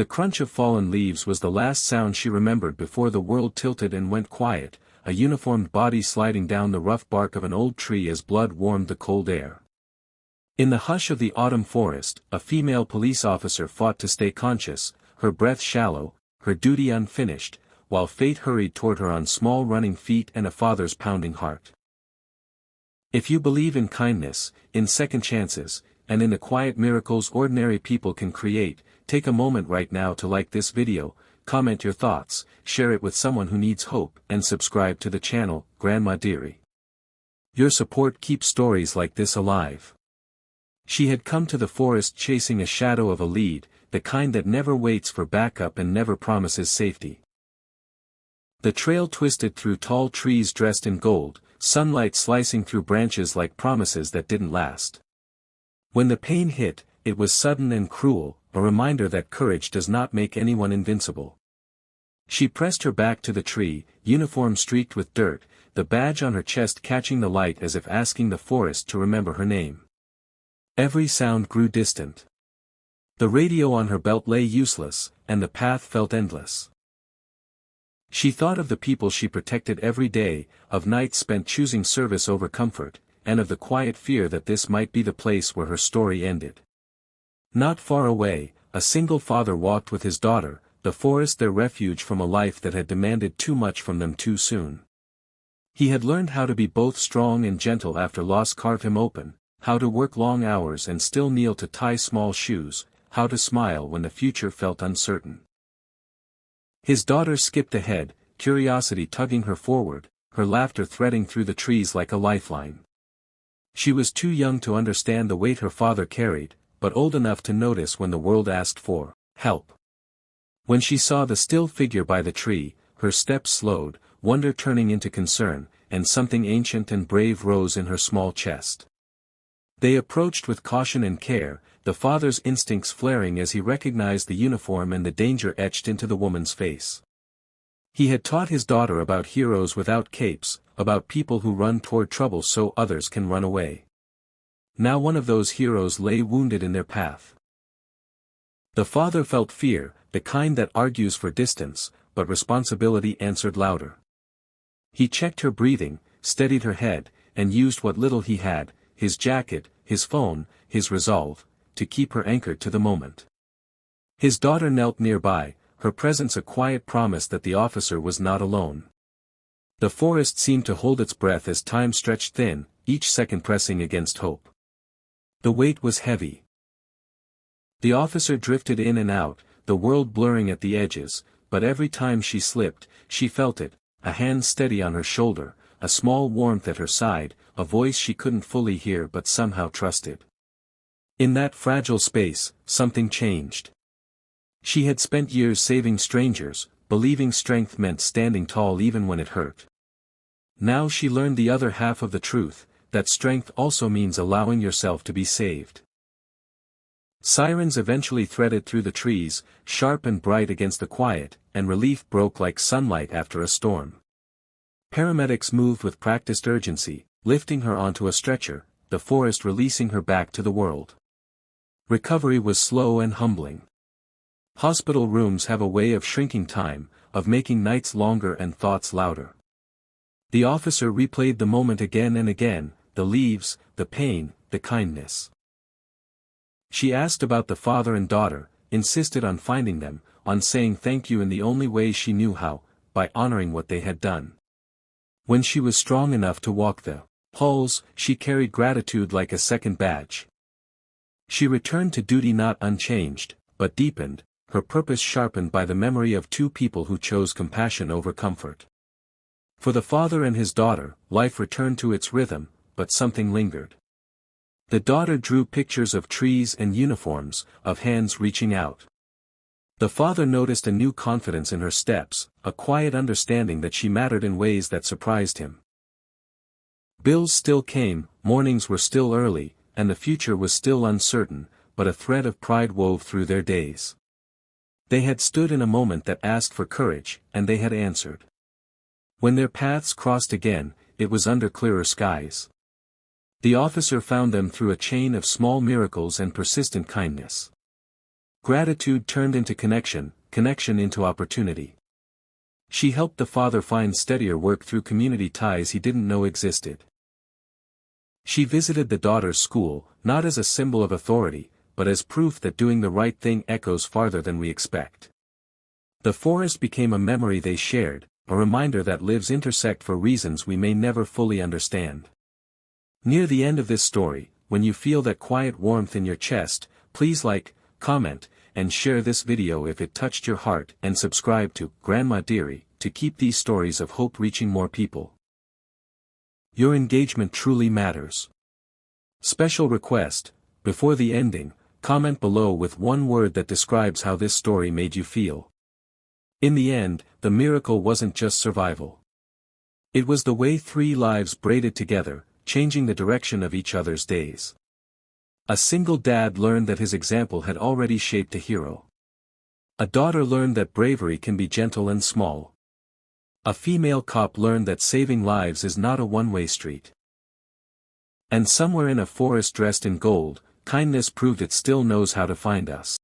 The crunch of fallen leaves was the last sound she remembered before the world tilted and went quiet, a uniformed body sliding down the rough bark of an old tree as blood warmed the cold air. In the hush of the autumn forest, a female police officer fought to stay conscious, her breath shallow, her duty unfinished, while fate hurried toward her on small running feet and a father's pounding heart. If you believe in kindness, in second chances, and in the quiet miracles ordinary people can create, take a moment right now to like this video, comment your thoughts, share it with someone who needs hope, and subscribe to the channel, Grandma Dearie. Your support keeps stories like this alive. She had come to the forest chasing a shadow of a lead, the kind that never waits for backup and never promises safety. The trail twisted through tall trees dressed in gold, sunlight slicing through branches like promises that didn't last. When the pain hit, it was sudden and cruel, a reminder that courage does not make anyone invincible. She pressed her back to the tree, uniform streaked with dirt, the badge on her chest catching the light as if asking the forest to remember her name. Every sound grew distant. The radio on her belt lay useless, and the path felt endless. She thought of the people she protected every day, of nights spent choosing service over comfort, and of the quiet fear that this might be the place where her story ended. Not far away, a single father walked with his daughter, the forest their refuge from a life that had demanded too much from them too soon. He had learned how to be both strong and gentle after loss carved him open, how to work long hours and still kneel to tie small shoes, how to smile when the future felt uncertain. His daughter skipped ahead, curiosity tugging her forward, her laughter threading through the trees like a lifeline. She was too young to understand the weight her father carried, but old enough to notice when the world asked for help. When she saw the still figure by the tree, her steps slowed, wonder turning into concern, and something ancient and brave rose in her small chest. They approached with caution and care, the father's instincts flaring as he recognized the uniform and the danger etched into the woman's face. He had taught his daughter about heroes without capes, about people who run toward trouble so others can run away. Now one of those heroes lay wounded in their path. The father felt fear, the kind that argues for distance, but responsibility answered louder. He checked her breathing, steadied her head, and used what little he had, his jacket, his phone, his resolve, to keep her anchored to the moment. His daughter knelt nearby, her presence a quiet promise that the officer was not alone. The forest seemed to hold its breath as time stretched thin, each second pressing against hope. The weight was heavy. The officer drifted in and out, the world blurring at the edges, but every time she slipped, she felt it, a hand steady on her shoulder, a small warmth at her side, a voice she couldn't fully hear but somehow trusted. In that fragile space, something changed. She had spent years saving strangers, believing strength meant standing tall even when it hurt. Now she learned the other half of the truth, that strength also means allowing yourself to be saved. Sirens eventually threaded through the trees, sharp and bright against the quiet, and relief broke like sunlight after a storm. Paramedics moved with practiced urgency, lifting her onto a stretcher, the forest releasing her back to the world. Recovery was slow and humbling. Hospital rooms have a way of shrinking time, of making nights longer and thoughts louder. The officer replayed the moment again and again, the leaves, the pain, the kindness. She asked about the father and daughter, insisted on finding them, on saying thank you in the only way she knew how, by honoring what they had done. When she was strong enough to walk the halls, she carried gratitude like a second badge. She returned to duty not unchanged, but deepened, her purpose sharpened by the memory of two people who chose compassion over comfort. For the father and his daughter, life returned to its rhythm, but something lingered. The daughter drew pictures of trees and uniforms, of hands reaching out. The father noticed a new confidence in her steps, a quiet understanding that she mattered in ways that surprised him. Bills still came, mornings were still early, and the future was still uncertain, but a thread of pride wove through their days. They had stood in a moment that asked for courage, and they had answered. When their paths crossed again, it was under clearer skies. The officer found them through a chain of small miracles and persistent kindness. Gratitude turned into connection, connection into opportunity. She helped the father find steadier work through community ties he didn't know existed. She visited the daughter's school, not as a symbol of authority, but as proof that doing the right thing echoes farther than we expect. The forest became a memory they shared, a reminder that lives intersect for reasons we may never fully understand. Near the end of this story, when you feel that quiet warmth in your chest, please like, comment, and share this video if it touched your heart, and subscribe to Grandma Dearie to keep these stories of hope reaching more people. Your engagement truly matters. Special request: before the ending, comment below with one word that describes how this story made you feel. In the end, the miracle wasn't just survival. It was the way 3 lives braided together, changing the direction of each other's days. A single dad learned that his example had already shaped a hero. A daughter learned that bravery can be gentle and small. A female cop learned that saving lives is not a one-way street. And somewhere in a forest dressed in gold, kindness proved it still knows how to find us.